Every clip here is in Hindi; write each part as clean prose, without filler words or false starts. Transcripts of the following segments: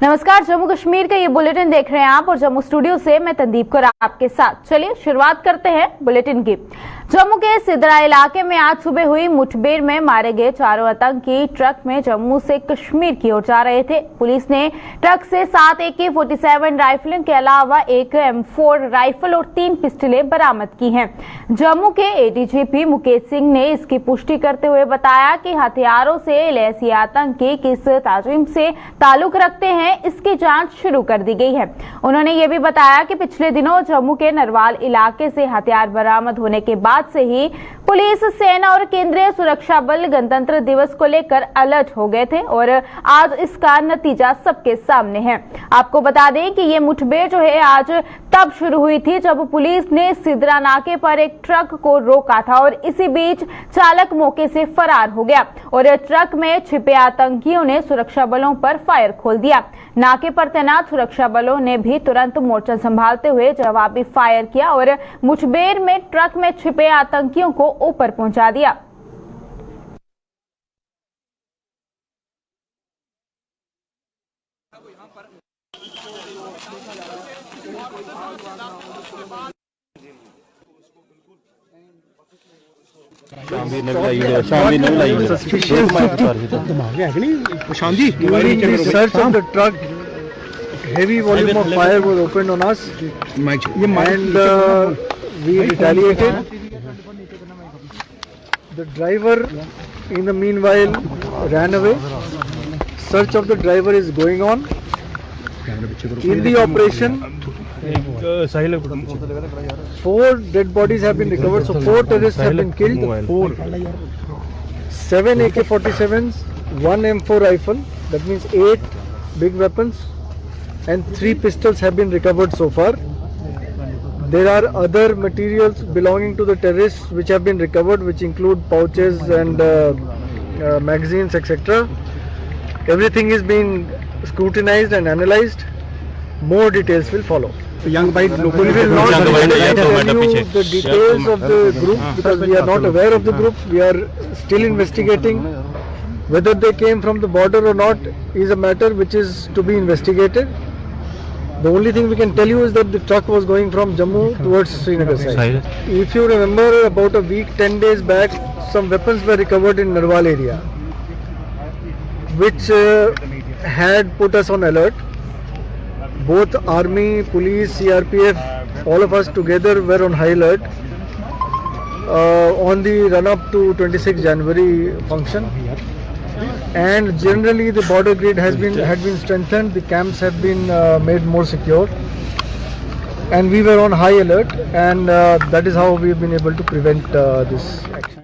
नमस्कार, जम्मू कश्मीर का ये बुलेटिन देख रहे हैं आप और जम्मू स्टूडियो से मैं तंदीप कौर आपके साथ। चलिए शुरुआत करते हैं बुलेटिन की। जम्मू के सिद्रा इलाके में आज सुबह हुई मुठभेड़ में मारे गए 4 आतंकी ट्रक में जम्मू से कश्मीर की ओर जा रहे थे। पुलिस ने ट्रक से 7 AK-47 राइफलों के अलावा एक M4 राइफल और 3 पिस्टलें बरामद की हैं। जम्मू के ADGP मुकेश सिंह ने इसकी पुष्टि करते हुए बताया कि हथियारों से लैस आतंकी किस तंजीम से ताल्लुक रखते हैं, इसकी जांच शुरू कर दी गई है। उन्होंने ये भी बताया कि पिछले दिनों जम्मू के नरवाल इलाके से हथियार बरामद होने के बाद से ही पुलिस, सेना और केंद्रीय सुरक्षा बल गणतंत्र दिवस को लेकर अलर्ट हो गए थे और आज इसका नतीजा सबके सामने है। आपको बता दें कि ये मुठभेड़ जो है आज तब शुरू हुई थी जब पुलिस ने सिद्रा नाके पर एक ट्रक को रोका था और इसी बीच चालक मौके से फरार हो गया और ट्रक में छिपे आतंकियों ने सुरक्षा बलों पर फायर खोल दिया। नाके पर तैनात सुरक्षा बलों ने भी तुरंत मोर्चा संभालते हुए जवाबी फायर किया और मुठभेड़ में ट्रक में छिपे आतंकियों को ऊपर पहुंचा दिया। Search of the truck, heavy volume of fire was opened on us, and we retaliated. The driver, in the meanwhile, ran away. Search of the driver is going on. In the operation, 4 dead bodies have been recovered, so 4 terrorists have been killed. 7 AK-47s, 1 M4 rifle, that means 8 big weapons, and 3 pistols have been recovered so far. There are other materials belonging to the terrorists which have been recovered, which include pouches and magazines, etc. Everything is being scrutinized and analyzed. More details will follow. Young by We will not tell you the details of the group because we are not aware of the group. We are still investigating. Whether they came from the border or not is a matter which is to be investigated. The only thing we can tell you is that the truck was going from Jammu towards Srinagar side. If you remember, about a week, 10 days back, some weapons were recovered in Narwal area, which had put us on alert. Both army, police, CRPF, all of us together were on high alert on the run-up to 26 January function. And generally the border grid had been strengthened, the camps have been made more secure, and we were on high alert, and that is how we have been able to prevent this action.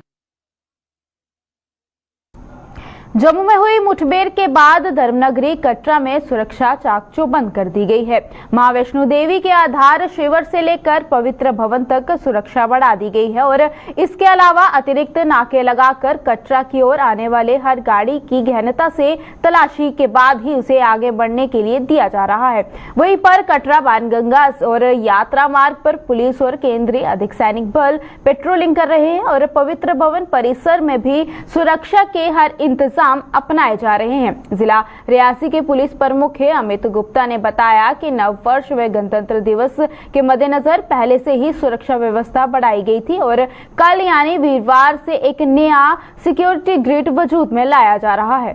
Jammu में हुई मुठभेड़ के बाद धर्मनगरी कटरा में सुरक्षा चाक चौबंद कर दी गई है। मां वैष्णो देवी के आधार शिविर से लेकर पवित्र भवन तक सुरक्षा बढ़ा दी गई है और इसके अलावा अतिरिक्त नाके लगाकर कटरा की ओर आने वाले हर गाड़ी की गहनता से तलाशी के बाद ही उसे आगे बढ़ने के लिए दिया जा रहा है। वहीं पर कटरा बाणगंगा और यात्रा मार्ग पर पुलिस और केंद्रीय अर्धसैनिक बल पेट्रोलिंग कर रहे हैं और पवित्र भवन परिसर में भी सुरक्षा के हर इंतजाम अपनाए जा रहे हैं। जिला रियासी के पुलिस प्रमुख अमित गुप्ता ने बताया कि नव वर्ष व गणतंत्र दिवस के मद्देनजर पहले से ही सुरक्षा व्यवस्था बढ़ाई गई थी और कल यानी वीरवार से एक नया सिक्योरिटी ग्रिड वजूद में लाया जा रहा है।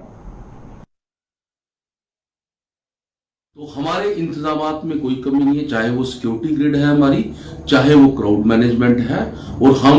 तो हमारे इंतजामात में कोई कमी नहीं है, चाहे वो सिक्योरिटी ग्रिड है हमारी, चाहे वो क्राउड मैनेजमेंट है। और हम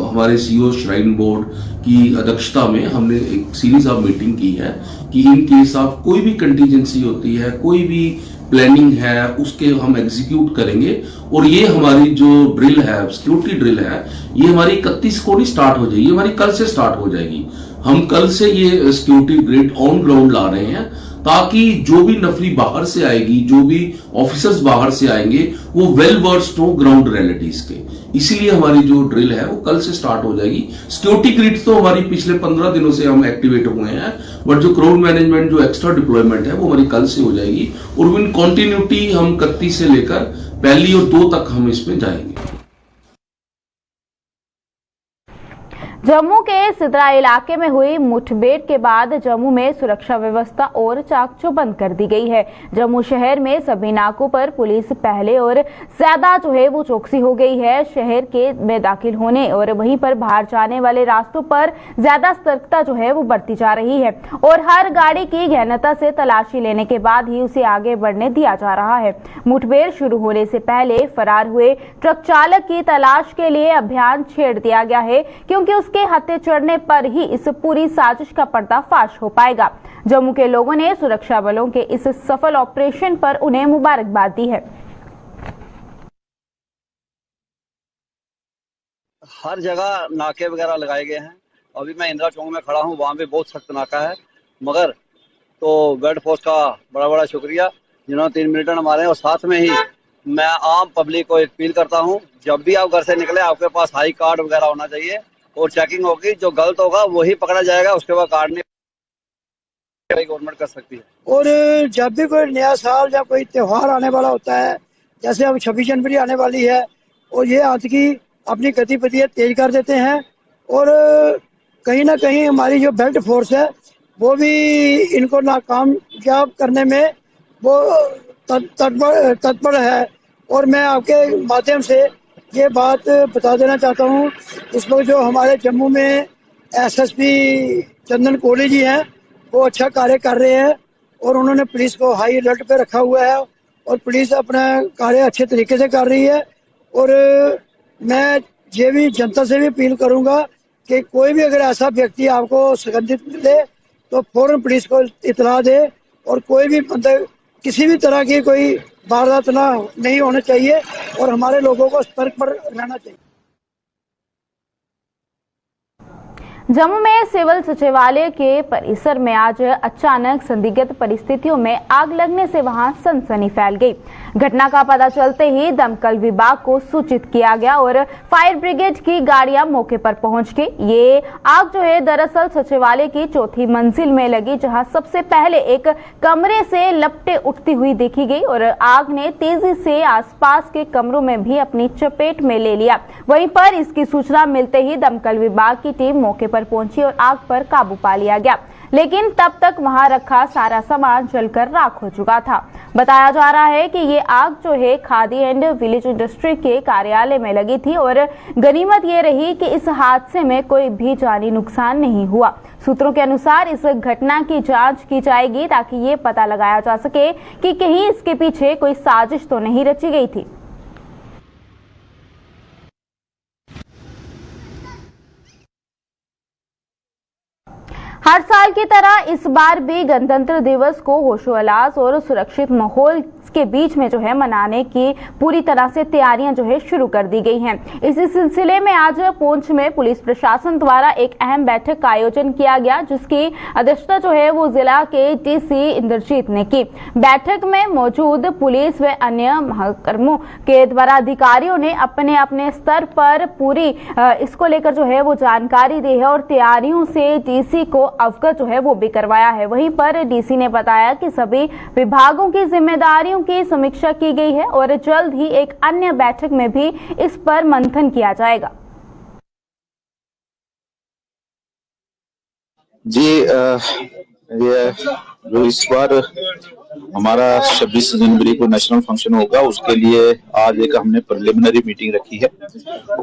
हमारे सीईओ श्राइन बोर्ड की अध्यक्षता में हमने एक सीरीज ऑफ मीटिंग की है कि इन केस ऑफ कोई भी कंटीजेंसी होती है, कोई भी प्लानिंग है, उसके हम एग्जीक्यूट करेंगे। और ये हमारी जो ड्रिल है, सिक्योरिटी ड्रिल है, ये हमारी 31 को नहीं स्टार्ट हो जाएगी, हमारी कल से स्टार्ट हो जाएगी। हम कल से ये सिक्योरिटी ग्रिड ऑन ग्राउंड ला रहे हैं ताकि जो भी नफरी बाहर से आएगी, जो भी ऑफिसर्स बाहर से आएंगे, वो वेल वर्स्ड हो ग्राउंड रियलिटीज के। इसीलिए हमारी जो ड्रिल है वो कल से स्टार्ट हो जाएगी। सिक्योरिटी ग्रिड तो हमारी पिछले 15 दिनों से हम एक्टिवेट हुए हैं, बट जो क्राउड मैनेजमेंट, जो एक्स्ट्रा डिप्लॉयमेंट है, वो हमारी कल से हो जाएगी और इन कंटिन्यूटी हम 31 से लेकर 1 और 2 तक हम इसमें जाएंगे। जम्मू के सिद्रा इलाके में हुई मुठभेड़ के बाद जम्मू में सुरक्षा व्यवस्था और चाक चौबंद कर दी गई है। जम्मू शहर में सभी नाकों पर पुलिस पहले और ज्यादा वो चौकसी हो गई है। शहर के में दाखिल होने और वहीं पर बाहर जाने वाले रास्तों पर ज्यादा सतर्कता वो बढ़ती जा रही है और हर गाड़ी की गहनता से तलाशी लेने के बाद ही उसे आगे बढ़ने दिया जा रहा है। मुठभेड़ शुरू होने से पहले फरार हुए ट्रक चालक की तलाश के लिए अभियान छेड़ दिया गया है, क्योंकि उसके हत्थे चढ़ने पर ही इस पूरी साजिश का पर्दाफाश हो पाएगा। जम्मू के लोगों ने सुरक्षा बलों के इस सफल ऑपरेशन पर उन्हें मुबारकबाद दी है। हर जगह नाके वगैरह लगाए गए हैं। अभी मैं इंदिरा चौक में खड़ा हूँ, वहाँ पे बहुत सख्त नाका है, मगर तो वेड फोर्स का बड़ा बड़ा शुक्रिया जिन्होंने 3 मिनट हमारे। और साथ में ही मैं आम पब्लिक को एक अपील करता हूँ, जब भी आप घर से निकले आपके पास हाई कार्ड वगैरह होना चाहिए और चेकिंग होगी। जो गलत होगा वही पकड़ा जाएगा, उसके बाद कार्ड नहीं गवर्नमेंट कर सकती है। और जब भी कोई नया साल या कोई त्योहार आने वाला होता है, जैसे अब 26 जनवरी आने वाली है, और ये आतंकी अपनी गतिविधियां तेज कर देते हैं और कहीं ना कहीं हमारी जो बेल्ट फोर्स है वो भी इनको नाकामयाब करने में वो तत्पर है। और मैं आपके माध्यम से ये बात बता देना चाहता हूँ, इस वक्त जो हमारे जम्मू में एसएसपी चंदन कोहली जी हैं वो अच्छा कार्य कर रहे हैं और उन्होंने पुलिस को हाई अलर्ट पे रखा हुआ है और पुलिस अपना कार्य अच्छे तरीके से कर रही है। और मैं ये भी जनता से भी अपील करूंगा कि कोई भी अगर ऐसा व्यक्ति आपको संदिग्ध मिले तो फौरन पुलिस को इतला दे और कोई भी मतलब किसी भी तरह की कोई वारदात नहीं होना चाहिए और हमारे लोगों को सतर्क पर रहना चाहिए। जम्मू में सिविल सचिवालय के परिसर में आज अचानक संदिग्ध परिस्थितियों में आग लगने से वहां सनसनी फैल गई। घटना का पता चलते ही दमकल विभाग को सूचित किया गया और फायर ब्रिगेड की गाड़ियां मौके पर पहुंच गई। ये आग दरअसल सचिवालय की 4थी मंजिल में लगी, जहां सबसे पहले एक कमरे से लपटे उठती हुई देखी गई और आग ने तेजी से आसपास के कमरों में भी अपनी चपेट में ले लिया। वहीं पर इसकी सूचना मिलते ही दमकल विभाग की टीम मौके पर पहुंची और आग पर काबू पा लिया गया, लेकिन तब तक वहां रखा सारा सामान जलकर राख हो चुका था। बताया जा रहा है कि ये आग खादी एंड विलेज इंडस्ट्री के कार्यालय में लगी थी और गनीमत ये रही कि इस हादसे में कोई भी जानी नुकसान नहीं हुआ। सूत्रों के अनुसार इस घटना की जांच की जाएगी ताकि ये पता लगाया जा सके कि कहीं इसके पीछे कोई साजिश तो नहीं रची गई थी। हर साल की तरह इस बार भी गणतंत्र दिवस को होशोल्लास और सुरक्षित माहौल के बीच में मनाने की पूरी तरह से तैयारियां शुरू कर दी गई हैं। इसी सिलसिले में आज पुंछ में पुलिस प्रशासन द्वारा एक अहम बैठक का आयोजन किया गया, जिसकी अध्यक्षता वो जिला के डीसी इंद्रजीत ने की। बैठक में मौजूद पुलिस व अन्य महकमों के द्वारा अधिकारियों ने अपने अपने स्तर पर पूरी इसको लेकर वो जानकारी दी है और तैयारियों से डीसी को अवगत वो भी करवाया है। वहीं पर डीसी ने बताया कि सभी विभागों की जिम्मेदारियों की समीक्षा की गई है और जल्द ही एक अन्य बैठक में भी इस पर मंथन किया जाएगा। जी ये जो इस बार हमारा 26 जनवरी को नेशनल फंक्शन होगा, उसके लिए आज एक हमने प्रिलिमिनरी मीटिंग रखी है।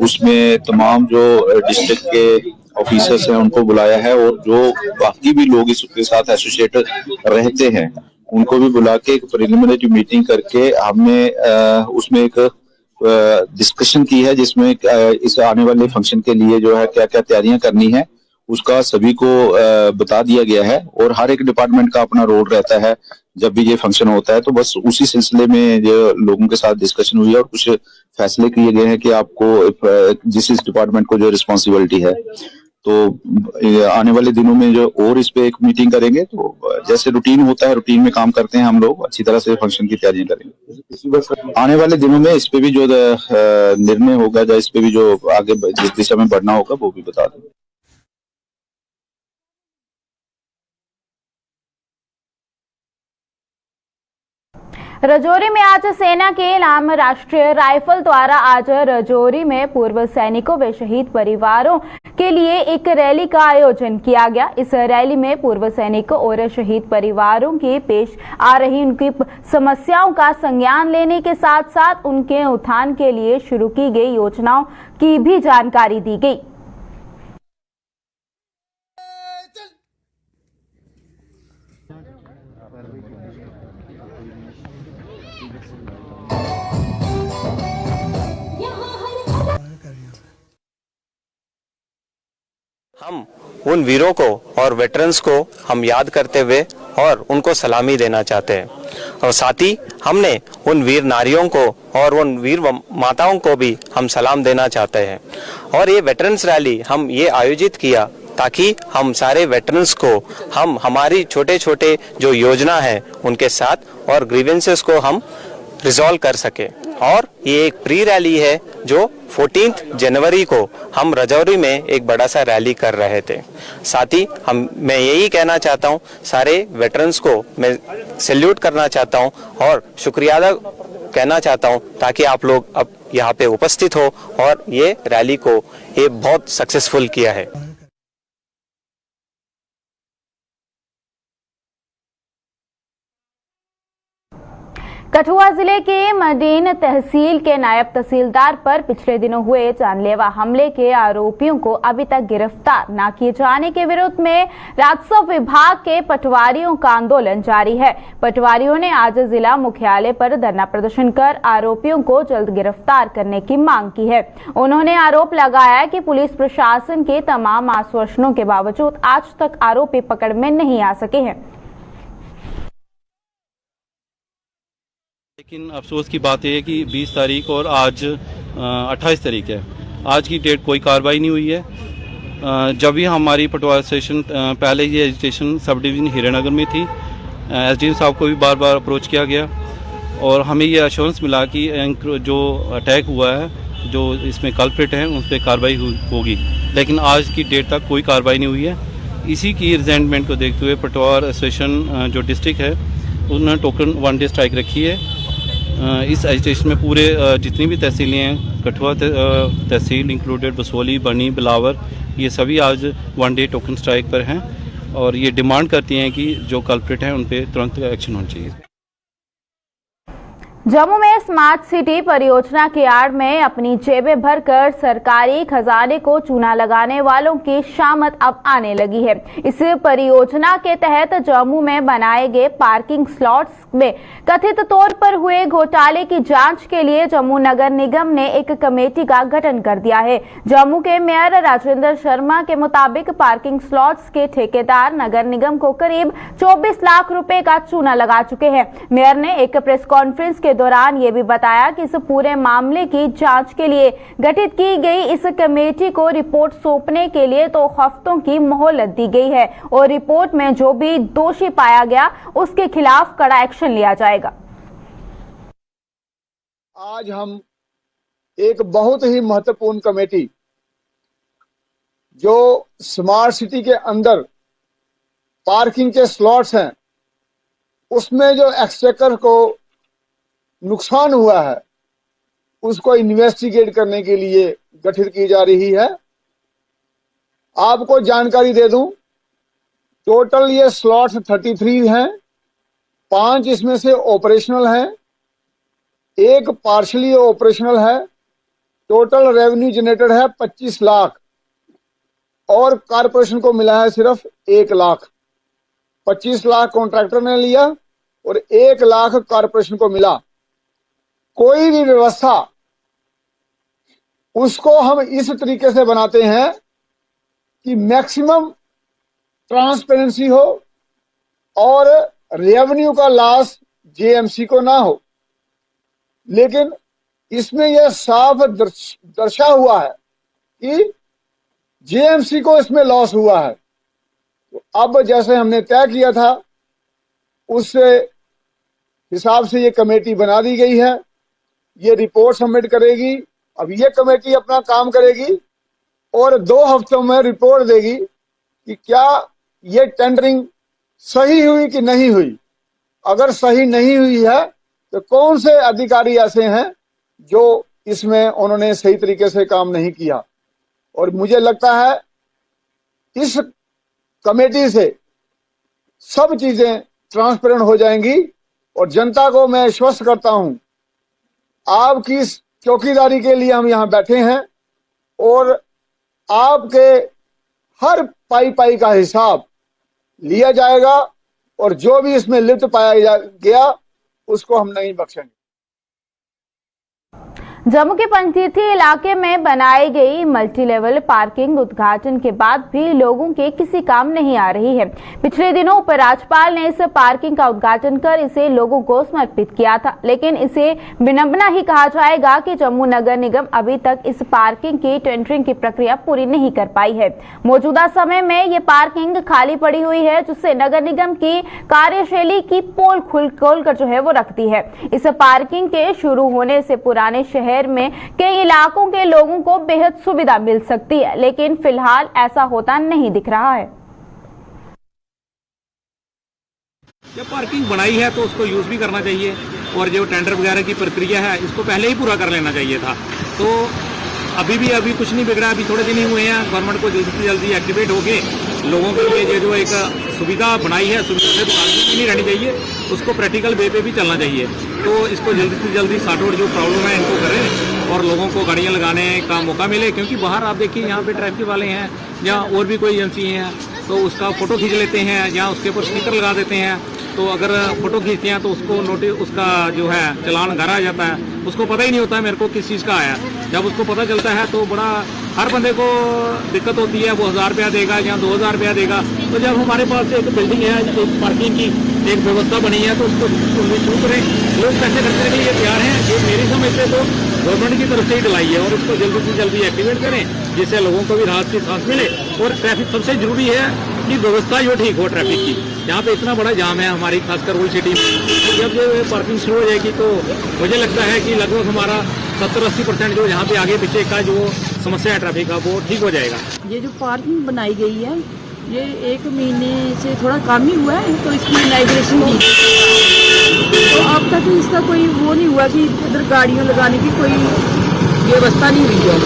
उसमें तमाम जो डिस्ट्रिक्ट के ऑफिसर्स हैं उनको बुलाया है और जो बाकी भी लोग इसके साथ एसोसिएट रहते हैं उनको भी बुला के एक प्रिलिमिनरी मीटिंग करके हमने उसमें एक डिस्कशन की है, जिसमें इस आने वाले फंक्शन के लिए क्या क्या तैयारियां करनी है उसका सभी को बता दिया गया है। और हर एक डिपार्टमेंट का अपना रोल रहता है जब भी ये फंक्शन होता है। तो बस उसी सिलसिले में जो लोगों के साथ डिस्कशन हुई है और कुछ फैसले किए गए हैं कि आपको जिस डिपार्टमेंट को जो रिस्पॉन्सिबिलिटी है, तो आने वाले दिनों में और इस पे एक मीटिंग करेंगे। तो जैसे रूटीन होता है, रूटीन में काम करते हैं हम लोग, अच्छी तरह से फंक्शन की तैयारियां करेंगे। आने वाले दिनों में इस पे भी जो निर्णय होगा या इस पे भी जो आगे जिस दिशा में बढ़ना होगा वो भी बता देंगे। रजौरी में आज सेना के नाम राष्ट्रीय राइफल द्वारा आज रजौरी में पूर्व सैनिकों व शहीद परिवारों के लिए एक रैली का आयोजन किया गया। इस रैली में पूर्व सैनिकों और शहीद परिवारों की पेश आ रही उनकी समस्याओं का संज्ञान लेने के साथ साथ उनके उत्थान के लिए शुरू की गई योजनाओं की भी जानकारी दी गई। हम उन वीरों को और वेटरन्स को हम याद करते हुए और उनको सलामी देना चाहते हैं और साथ ही हमने उन वीर नारियों को और उन वीर माताओं को भी हम सलाम देना चाहते हैं। और ये वेटरन्स रैली हम ये आयोजित किया ताकि हम सारे वेटरन्स को हम हमारी छोटे छोटे जो योजना है उनके साथ और ग्रीवेंसेस को हम रिजॉल्व कर सके। और ये एक प्री रैली है जो 14 जनवरी को हम रजौरी में एक बड़ा सा रैली कर रहे थे। साथ ही मैं यही कहना चाहता हूँ, सारे वेटरन्स को मैं सैल्यूट करना चाहता हूँ और शुक्रिया अदा कहना चाहता हूँ ताकि आप लोग अब यहाँ पे उपस्थित हो और ये रैली को ये बहुत सक्सेसफुल किया है। कठुआ जिले के मडीन तहसील के नायब तहसीलदार पर पिछले दिनों हुए जानलेवा हमले के आरोपियों को अभी तक गिरफ्तार न किए जाने के विरोध में राजस्व विभाग के पटवारियों का आंदोलन जारी है। पटवारियों ने आज जिला मुख्यालय पर धरना प्रदर्शन कर आरोपियों को जल्द गिरफ्तार करने की मांग की है। उन्होंने आरोप लगाया कि पुलिस प्रशासन के तमाम आश्वासनों के बावजूद आज तक आरोपी पकड़ में नहीं आ सके हैं। लेकिन अफसोस की बात यह है कि 20 तारीख और आज 28 तारीख है, आज की डेट कोई कार्रवाई नहीं हुई है। जब भी हमारी पटवारी स्टेशन पहले ये स्टेशन सब डिवीज़न हीरानगर में थी, एसडीएम साहब को भी बार बार अप्रोच किया गया और हमें ये एश्योरेंस मिला कि जो अटैक हुआ है, जो इसमें कल्प्रिट हैं उन पर कार्रवाई होगी, लेकिन आज की डेट तक कोई कार्रवाई नहीं हुई है। इसी की रिजेंटमेंट को देखते हुए पटवार स्टेशन जो डिस्ट्रिक्ट है उन्होंने टोकन 1 डे स्ट्राइक रखी है। इस एजिटेशन में पूरे जितनी भी तहसीलें हैं, कठुआ तहसील इंक्लूडेड बसोली, बनी, बिलावर, ये सभी आज 1 डे टोकन स्ट्राइक पर हैं और ये डिमांड करती हैं कि जो कल्प्रिट हैं उन पर तुरंत एक्शन होना चाहिए। जम्मू में स्मार्ट सिटी परियोजना की आड़ में अपनी जेबें भरकर सरकारी खजाने को चूना लगाने वालों की शामत अब आने लगी है। इस परियोजना के तहत जम्मू में बनाए गए पार्किंग स्लॉट्स में कथित तौर पर हुए घोटाले की जांच के लिए जम्मू नगर निगम ने एक कमेटी का गठन कर दिया है। जम्मू के मेयर राजेंद्र शर्मा के मुताबिक पार्किंग स्लॉट्स के ठेकेदार नगर निगम को करीब 24 लाख रुपए का चूना लगा चुके हैं। मेयर ने एक प्रेस कॉन्फ्रेंस के दौरान ये भी बताया कि इस पूरे मामले की जांच के लिए गठित की गई इस कमेटी को रिपोर्ट सौंपने के लिए 2 हफ्तों की मोहलत दी गई है और रिपोर्ट में जो भी दोषी पाया गया उसके खिलाफ कड़ा एक्शन लिया जाएगा। आज हम एक बहुत ही महत्वपूर्ण कमेटी जो स्मार्ट सिटी के अंदर पार्किंग के स्लॉट्स हैं उसमें जो एक्सचेकर को नुकसान हुआ है उसको इन्वेस्टिगेट करने के लिए गठित की जा रही है। आपको जानकारी दे दूं, टोटल ये स्लॉट्स 33 हैं, 5 इसमें से ऑपरेशनल हैं, 1 पार्शली ऑपरेशनल है। टोटल रेवेन्यू जनरेटेड है 25 लाख और कारपोरेशन को मिला है सिर्फ 1 लाख। 25 लाख कॉन्ट्रैक्टर ने लिया और 1 लाख कारपोरेशन को मिला। कोई भी व्यवस्था उसको हम इस तरीके से बनाते हैं कि मैक्सिमम ट्रांसपेरेंसी हो और रेवेन्यू का लॉस जेएमसी को ना हो, लेकिन इसमें यह साफ दर्शा हुआ है कि जेएमसी को इसमें लॉस हुआ है। तो अब जैसे हमने तय किया था उस हिसाब से ये कमेटी बना दी गई है। ये रिपोर्ट सबमिट करेगी। अब ये कमेटी अपना काम करेगी और 2 हफ्तों में रिपोर्ट देगी कि क्या ये टेंडरिंग सही हुई कि नहीं हुई। अगर सही नहीं हुई है तो कौन से अधिकारी ऐसे हैं जो इसमें उन्होंने सही तरीके से काम नहीं किया। और मुझे लगता है इस कमेटी से सब चीजें ट्रांसपेरेंट हो जाएंगी और जनता को मैं आश्वस्त करता हूं, आपकी इस चौकीदारी के लिए हम यहां बैठे हैं और आपके हर पाई पाई का हिसाब लिया जाएगा और जो भी इसमें लिप्त पाया गया उसको हम नहीं बख्शेंगे। जम्मू के पंचतीर्थी इलाके में बनाई गई मल्टी लेवल पार्किंग उद्घाटन के बाद भी लोगों के किसी काम नहीं आ रही है। पिछले दिनों उपराज्यपाल ने इस पार्किंग का उद्घाटन कर इसे लोगों को समर्पित किया था, लेकिन इसे विडंबना ही कहा जाएगा कि जम्मू नगर निगम अभी तक इस पार्किंग की टेंडरिंग की प्रक्रिया पूरी नहीं कर पाई है। मौजूदा समय में ये पार्किंग खाली पड़ी हुई है, जिससे नगर निगम की कार्यशैली की पोल खोल कर जो है वो रखती है। इस पार्किंग के शुरू होने से पुराने शहर में कई इलाकों के लोगों को बेहद सुविधा मिल सकती है, लेकिन फिलहाल ऐसा होता नहीं दिख रहा है। जब पार्किंग बनाई है तो उसको यूज भी करना चाहिए और जो टेंडर वगैरह की प्रक्रिया है इसको पहले ही पूरा कर लेना चाहिए था। तो अभी कुछ नहीं बिगड़ा, अभी थोड़े दिन ही हुए हैं। गवर्नमेंट को जल्दी से जल्दी एक्टिवेट होके लोगों के लिए ये जो एक सुविधा बनाई है, सुविधा से दुकान नहीं रहनी चाहिए, उसको प्रैक्टिकल वे पे भी चलना चाहिए। तो इसको जल्दी से जल्दी सॉर्ट आउट जो प्रॉब्लम है इनको करें और लोगों को गाड़ियाँ लगाने का मौका मिले, क्योंकि बाहर आप देखिए यहाँ पे ट्रैफिक वाले हैं या और भी कोई एजेंसी हैं तो उसका फोटो खींच लेते हैं या उसके ऊपर स्टिकर लगा देते हैं। तो अगर फोटो खींचते हैं तो उसको नोटिस, उसका जो है चालान घर आ जाता है, उसको पता ही नहीं होता है मेरे को किस चीज़ का आया। जब उसको पता चलता है तो बड़ा हर बंदे को दिक्कत होती है, वो 1000 रुपया देगा या 2000 रुपया देगा। तो जब हमारे पास एक बिल्डिंग है, एक पार्किंग की एक व्यवस्था बनी है, तो उसको शुरू करें। लोग पैसे खर्चने के लिए तैयार हैं, ये मेरी समझ से तो गवर्नमेंट की तरफ से ही डलाई है और उसको जल्दी से जल्दी एक्टिवेट करें, जिससे लोगों को भी राहत की सांस मिले। और ट्रैफिक सबसे जरूरी है कि व्यवस्था जो ठीक हो ट्रैफिक की। यहाँ पे इतना बड़ा जाम है हमारी खासकर ओल्ड सिटी में, तो जब ये पार्किंग शुरू हो जाएगी तो मुझे लगता है कि लगभग हमारा 70-80% जो यहाँ पे आगे पीछे का जो समस्या है ट्रैफिक का वो ठीक हो जाएगा। ये जो पार्किंग बनाई गई है ये 1 महीने से थोड़ा कम ही हुआ है, तो इसकी इनॉग्रेशन की तो अब तक इसका कोई वो नहीं हुआ कि इधर गाड़ियाँ लगाने की कोई व्यवस्था नहीं हुई है।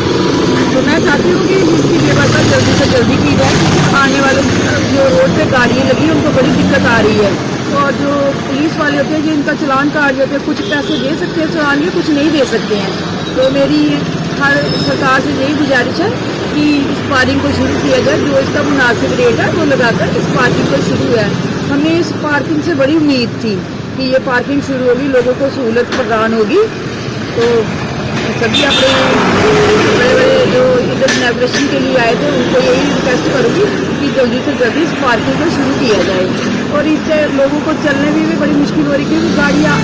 तो मैं चाहती हूँ कि इसकी व्यवस्था जल्दी से जल्दी की जाए, क्योंकि आने वाले जो रोड पे गाड़ियाँ लगी उनको बड़ी दिक्कत आ रही है। और जो पुलिस वाले होते हैं जो इनका चालान काट देते हैं, कुछ पैसे दे सकते हैं चालान के, कुछ नहीं दे सकते हैं। तो मेरी हर सरकार से यही गुजारिश है कि इस पार्किंग को शुरू किया जाए, जो इसका मुनासिब रेट है वो लगाकर इस पार्किंग को शुरू है। हमें इस पार्किंग से बड़ी उम्मीद थी कि ये पार्किंग शुरू होगी, लोगों को सहूलत प्रदान होगी। तो सभी अपने बड़े बड़े जो इधर इनॉग्रेशन के लिए आए थे उनको यही रिक्वेस्ट करूँगी कि जल्दी से जल्दी इस पार्किंग को शुरू किया जाए। और इससे लोगों को चलने में भी बड़ी मुश्किल हो रही है, क्योंकि गाड़ियाँ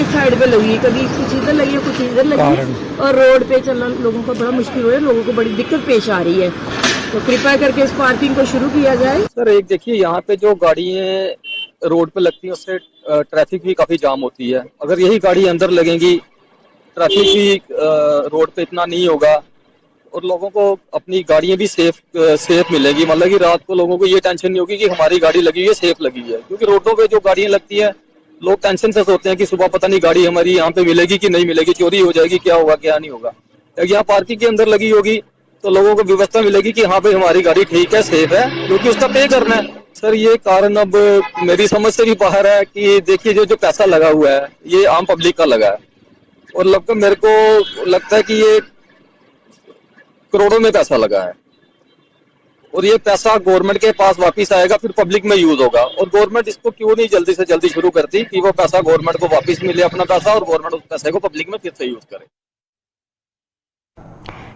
इस साइड पे लगी है, कभी कुछ इधर लगी है कुछ इधर लगी है, और रोड पे चलना लोगों को बड़ा मुश्किल हो रहा है, लोगों को बड़ी दिक्कत पेश आ रही है। तो कृपया करके इस पार्किंग को शुरू किया जाए। सर एक देखिए, यहाँ पे जो गाड़ियाँ रोड पे लगती हैं उससे ट्रैफिक भी काफी जाम होती है। अगर यही गाड़ी अंदर लगेंगी, ट्रैफिक भी रोड पे इतना नहीं होगा और लोगों को अपनी गाड़ियाँ भी सेफ मिलेगी। मतलब कि रात को लोगों को ये टेंशन नहीं होगी कि हमारी गाड़ी लगी हुई है, सेफ लगी है। क्योंकि रोडों पे जो गाड़ियाँ लगती हैं लोग टेंशन से सोचते हैं कि सुबह पता नहीं गाड़ी हमारी यहाँ पे मिलेगी कि नहीं मिलेगी, चोरी हो जाएगी, क्या होगा क्या नहीं होगा। यहाँ पार्किंग के अंदर लगी होगी तो लोगों को व्यवस्था मिलेगी कि हाँ भाई हमारी गाड़ी ठीक है, सेफ है, क्योंकि उसका पे करना है। सर ये कारण अब मेरी समझ से भी बाहर है कि देखिए जो पैसा लगा हुआ है ये आम पब्लिक का लगा है और लगभग मेरे को लगता है कि ये करोड़ों में पैसा लगा है और ये पैसा गवर्नमेंट के पास वापस आएगा, फिर पब्लिक में यूज होगा। और गवर्नमेंट इसको क्यों नहीं जल्दी से जल्दी शुरू करती कि वो पैसा गवर्नमेंट को वापस मिले अपना पैसा और गवर्नमेंट उस पैसे को पब्लिक में फिर से यूज करे।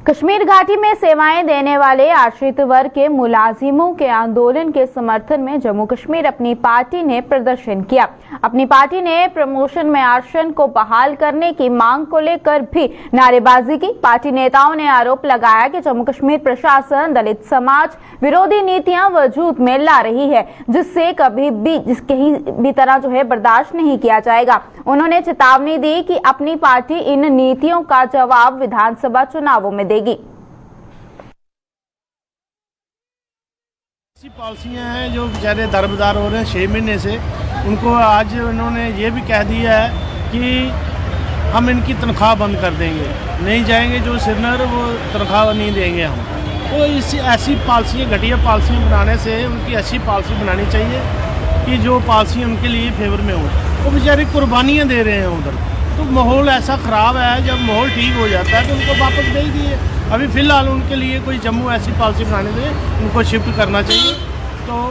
कश्मीर घाटी में सेवाएं देने वाले आश्रित वर्ग के मुलाजिमों के आंदोलन के समर्थन में जम्मू कश्मीर अपनी पार्टी ने प्रदर्शन किया। अपनी पार्टी ने प्रमोशन में आरक्षण को बहाल करने की मांग को लेकर भी नारेबाजी की। पार्टी नेताओं ने आरोप लगाया कि जम्मू कश्मीर प्रशासन दलित समाज विरोधी नीतियां वजूद में ला रही है, जिससे कभी भी कहीं भी तरह जो है बर्दाश्त नहीं किया जाएगा। उन्होंने चेतावनी दी कि अपनी पार्टी इन नीतियों का जवाब विधानसभा चुनावों में देगी। ऐसी पॉलिसियां हैं जो बेचारे दरबदार हो रहे हैं 6 महीने से, उनको आज उन्होंने ये भी कह दिया है कि हम इनकी तनख्वाह बंद कर देंगे, नहीं जाएंगे जो श्रीनगर वो तनख्वाह नहीं देंगे हम। तो इस ऐसी पॉलिसियाँ, घटिया पॉलिसियाँ बनाने से उनकी अच्छी पॉलिसी बनानी चाहिए कि जो पॉलिसी उनके लिए फेवर में हो। वो बेचारे कुर्बानियाँ दे रहे हैं उधर, तो माहौल ऐसा ख़राब है। जब माहौल ठीक हो जाता है तो उनको वापस भेज दिए। अभी फ़िलहाल उनके लिए कोई जम्मू ऐसी पॉलिसी बनाने से उनको शिफ्ट करना चाहिए। तो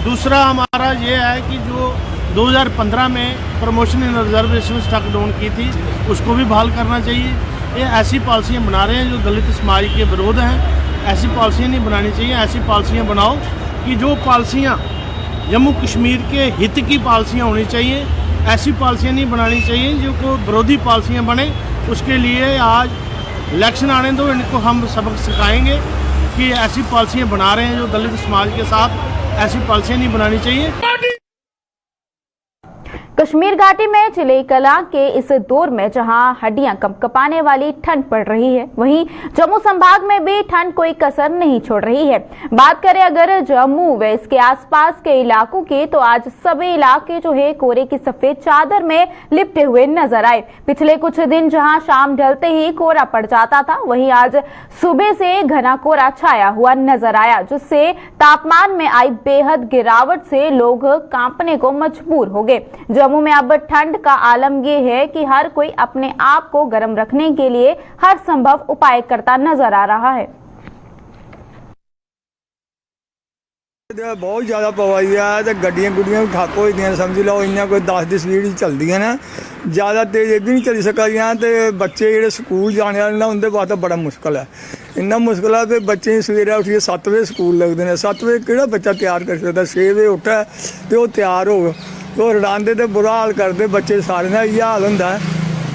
दूसरा हमारा ये है कि जो 2015 में promotion in reservation struck down की थी उसको भी बहाल करना चाहिए। ये ऐसी पॉलिसियाँ बना रहे हैं जो दलित समाज के विरोध हैं। ऐसी पॉलिसियाँ नहीं बनानी चाहिए। ऐसी पॉलिसियाँ बनाओ कि जो पॉलिसियाँ जम्मू कश्मीर के हित की पॉलिसियाँ होनी चाहिए। ऐसी पॉलिसियाँ नहीं बनानी चाहिए जो को विरोधी पॉलिसियाँ बने। उसके लिए आज इलेक्शन आने दो, इनको हम सबक सिखाएंगे कि ऐसी पॉलिसियाँ बना रहे हैं जो दलित समाज के साथ, ऐसी पॉलिसियाँ नहीं बनानी चाहिए। कश्मीर घाटी में चिलई कला के इस दौर में जहां हड्डियां कंपकपाने वाली ठंड पड़ रही है, वहीं जम्मू संभाग में भी ठंड कोई कसर नहीं छोड़ रही है। बात करें अगर जम्मू व इसके आसपास के इलाकों की, तो आज सभी इलाके जो है कोहरे की सफेद चादर में लिपटे हुए नजर आए। पिछले कुछ दिन जहां शाम ढलते ही कोहरा पड़ जाता था, वहीं आज सुबह से घना कोहरा छाया हुआ नजर आया, जिससे तापमान में आई बेहद गिरावट से लोग कांपने को मजबूर हो गए। जम्मू में अब ठंड का आलम ये है कि हर कोई अपने आप को गर्म रखने के लिए हर संभव उपाय करता नजर आ रहा है। बहुत ज़्यादा पवाई है तो गड्डियां गुड्डियां ठप्प हो जाए, समझ लो इन्ना कोई 10 की स्पीड चलती ना, ज़्यादा तेज भी नहीं चली सकदियां। तो बच्चे जो स्कूल जाने वाले ना उनके वास्ते बड़ा मुश्किल है। इन्ना मुश्किल है कि बच्चे सवेरे उठिए 7 बजे स्कूल लगते हैं। 7 बजे कि बच्चा तैयार कर सकता, 6 बजे उठा तो वो तैयार हो, तो रड़ाते तो बुरा हाल करते बच्चे सारे ना, इ'यै हाल होंदा है।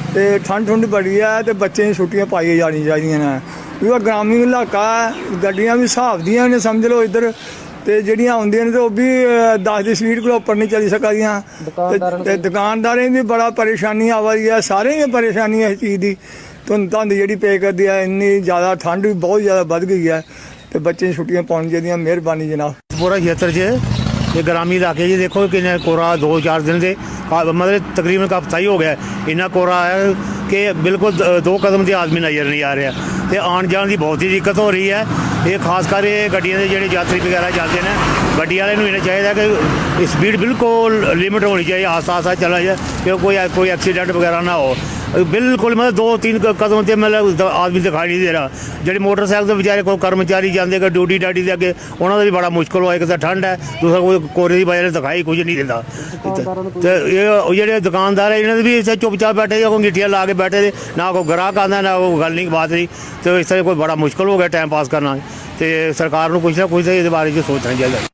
तो ठंड ठुंड बड़ी है तो बच्चे दी छुट्टियां पाई जानी चाहिए ने, क्योंकि ग्रामीण इलाका है, गड्डियां भी हिसाब दियां ने, समझ लो इधर तो ਜਿਹੜੀਆਂ ਆਉਂਦੀਆਂ ਨੇ तो वो भी 10 की स्पीड को ऊपर नहीं चली सकदियां। दुकानदारें भी बड़ा परेशानी आवा दी है, सारे ही परेशानी है इस चीज़ की। धुंध धुंध जी पे करती है, इन्नी ज़्यादा ठंड भी बहुत ज़्यादा बढ़ गई है, तो बच्चे दी छुट्टियां पाउनी चाहिए। मेहरबानी जनाब। पूरा क्षेत्र च ये ग्रामीण इलाके जी देखो कि कोहरा 2-4 दिन से मतलब तकरीबन का हफ्ता ही हो गया, इन्ना कोहरा है कि बिल्कुल 2 कदम के आदमी नज़र नहीं आ रहा। तो आन जान की बहुत ही दिक्कत हो रही है। ये खासकर ये गड्डियां के जो यात्री वगैरह चलते हैं, गड्डी वाले इन्हें चाहिए कि स्पीड बिल्कुल लिमिट होनी चाहिए, आस्ता आस्ता चला जाए क्योंकि कोई एक्सीडेंट वगैरह ना हो। बिल्कुल मतलब 2-3 कदम से मतलब आदमी दिखाई नहीं दे रहा। जो मोटरसाइकिल बेचारे कोई कर्मचारी जाते ड्यूटी डाटी के अगे, उन्होंने भी बड़ा मुश्किल हुआ। एक तो ठंड है, दूसरा कोई कोहरे की वजह से दिखाई कुछ नहीं देता। तो ये जो दुकानदार है इन्होंने भी इसे चुपचाप बैठे, कोई गिट्टियाँ ला के बैठे थे, ना कोई ग्राहक आता ना कोई गल नहीं बात नहीं। तो इस तरह कोई बड़ा मुश्किल हो गया टाइम पास करना। तो सरकार को कुछ ना कुछ इस बारे में सोचना चाहिए।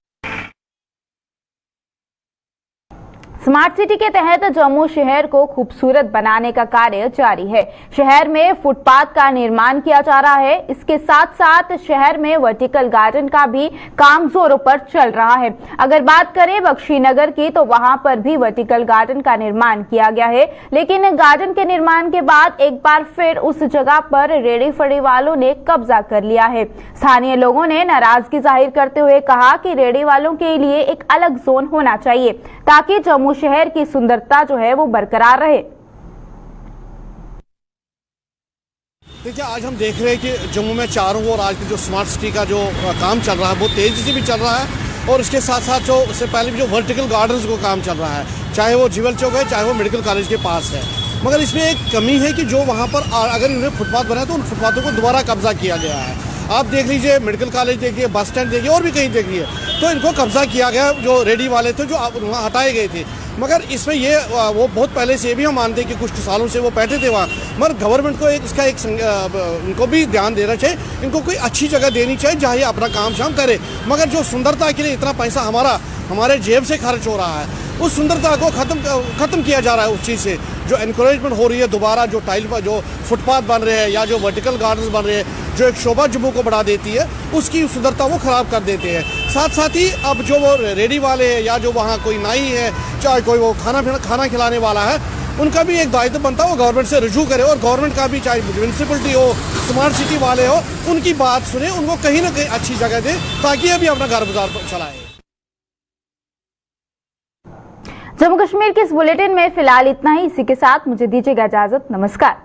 स्मार्ट सिटी के तहत जम्मू शहर को खूबसूरत बनाने का कार्य जारी है। शहर में फुटपाथ का निर्माण किया जा रहा है। इसके साथ साथ शहर में वर्टिकल गार्डन का भी काम जोरों पर चल रहा है। अगर बात करें बख्शीनगर की, तो वहां पर भी वर्टिकल गार्डन का निर्माण किया गया है, लेकिन गार्डन के निर्माण के बाद एक बार फिर उस जगह पर रेड़ी फड़ी वालों ने कब्जा कर लिया है। स्थानीय लोगों ने नाराजगी जाहिर करते हुए कहा कि रेड़ी वालों के लिए एक अलग जोन होना चाहिए ताकि जम्मू शहर की सुंदरता जो है वो बरकरार रहे। देखिए, आज हम देख रहे हैं कि जम्मू में चारों ओर आज की जो स्मार्ट सिटी का जो काम चल रहा है वो तेजी से भी चल रहा है, और उसके साथ साथ जो उससे पहले भी जो वर्टिकल गार्डन्स को काम चल रहा है, चाहे वो जीवल चौक है, चाहे वो मेडिकल कॉलेज के पास है। मगर इसमें एक कमी है कि जो वहाँ पर अगर उन्हें फुटपाथ बनाए तो उन फुटपाथों को दोबारा कब्जा किया गया है। आप देख लीजिए, मेडिकल कॉलेज देखिए, बस स्टैंड देखिए, और भी कहीं देखिए, तो इनको कब्जा किया गया। जो रेडी वाले थे जो वहाँ हटाए गए थे, मगर इसमें ये वो बहुत पहले से भी हम मानते हैं कि कुछ सालों से वो बैठे थे वहाँ, मगर गवर्नमेंट को इसका इनको भी ध्यान देना चाहिए। इनको कोई अच्छी जगह देनी चाहिए जहाँ ये अपना काम शाम करे। मगर जो सुंदरता के लिए इतना पैसा हमारे जेब से खर्च हो रहा है, उस सुंदरता को ख़त्म किया जा रहा है। उस चीज़ से जो इनकरेजमेंट हो रही है, दोबारा जो टाइल पर जो फुटपाथ बन रहे हैं या जो वर्टिकल गार्डन्स बन रहे हैं, जो एक शोभा जम्मू को बढ़ा देती है, उसकी सुंदरता वो ख़राब कर देते हैं। साथ ही अब जो वो रेडी वाले हैं या जो वहाँ कोई नाई है, चाहे कोई वो खाना खिलाने वाला है, उनका भी एक दायित्व बनता है वो गवर्नमेंट से रजू करे, और गवर्नमेंट का भी, चाहे म्यूनसिपलिटी हो, स्मार्ट सिटी वाले हो, उनकी बात सुने, उनको कहीं ना कहीं अच्छी जगह दे ताकि अभी अपना घर गुजार चलाए। जम्मू कश्मीर के इस बुलेटिन में फिलहाल इतना ही। इसी के साथ मुझे दीजिएगा इजाजत। नमस्कार।